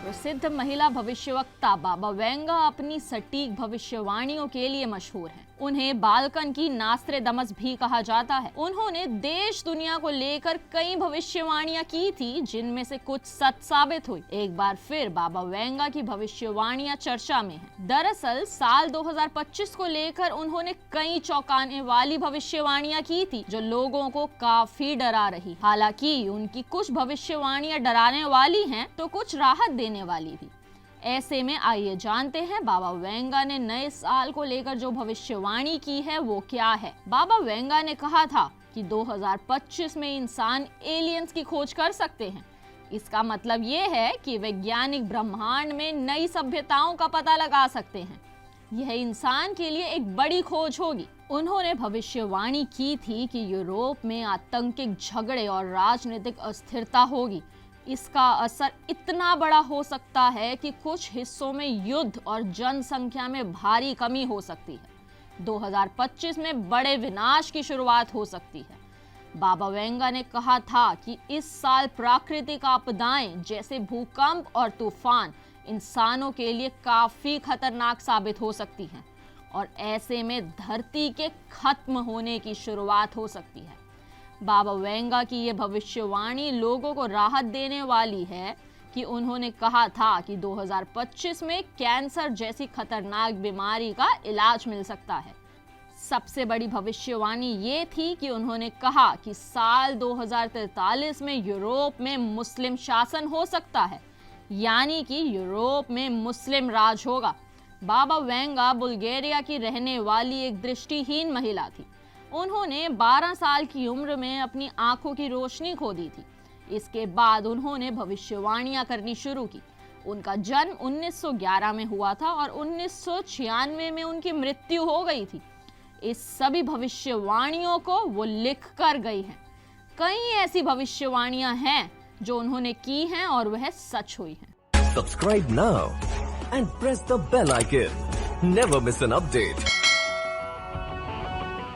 प्रसिद्ध महिला भविष्यवक्ता बाबा वेंगा अपनी सटीक भविष्यवाणियों के लिए मशहूर हैं। उन्हें बालकन की नास्त्रेदमस भी कहा जाता है। उन्होंने देश दुनिया को लेकर कई भविष्यवाणियां की थी, जिनमें से कुछ सच साबित हुई। एक बार फिर बाबा वेंगा की भविष्यवाणियां चर्चा में हैं। दरअसल साल 2025 को लेकर उन्होंने कई चौंकाने वाली भविष्यवाणियां की थी, जो लोगों को काफी डरा रही। हालांकि उनकी कुछ भविष्यवाणियां डराने वाली हैं, तो कुछ राहत देने वाली भी। ऐसे में आइए जानते हैं बाबा वेंगा ने नए साल को लेकर जो भविष्यवाणी की है वो क्या है। बाबा वेंगा ने कहा था कि 2025 में इंसान एलियंस की खोज कर सकते हैं। इसका मतलब ये है कि वैज्ञानिक ब्रह्मांड में नई सभ्यताओं का पता लगा सकते हैं। यह इंसान के लिए एक बड़ी खोज होगी। उन्होंने भविष्यवाणी की थी कि यूरोप में आतंकिक झगड़े और राजनीतिक अस्थिरता होगी। इसका असर इतना बड़ा हो सकता है कि कुछ हिस्सों में युद्ध और जनसंख्या में भारी कमी हो सकती है। 2025 में बड़े विनाश की शुरुआत हो सकती है। बाबा वेंगा ने कहा था कि इस साल प्राकृतिक आपदाएं जैसे भूकंप और तूफान इंसानों के लिए काफी खतरनाक साबित हो सकती हैं और ऐसे में धरती के खत्म होने की शुरुआत हो सकती है। बाबा वेंगा की ये भविष्यवाणी लोगों को राहत देने वाली है कि उन्होंने कहा था कि 2025 में कैंसर जैसी खतरनाक बीमारी का इलाज मिल सकता है। सबसे बड़ी भविष्यवाणी ये थी कि उन्होंने कहा कि साल 2043 में यूरोप में मुस्लिम शासन हो सकता है, यानी कि यूरोप में मुस्लिम राज होगा। बाबा वेंगा बुल्गारिया की रहने वाली एक दृष्टिहीन महिला थी। उन्होंने 12 साल की उम्र में अपनी आंखों की रोशनी खो दी थी। इसके बाद उन्होंने भविष्यवाणियां करनी शुरू की। उनका जन्म 1911 में हुआ था और 1996 में उनकी मृत्यु हो गई थी। इस सभी भविष्यवाणियों को वो लिख कर गई हैं। कई ऐसी भविष्यवाणियां हैं जो उन्होंने की हैं और वह सच हुई हैं। Subscribe now and press the bell icon. Never miss an update.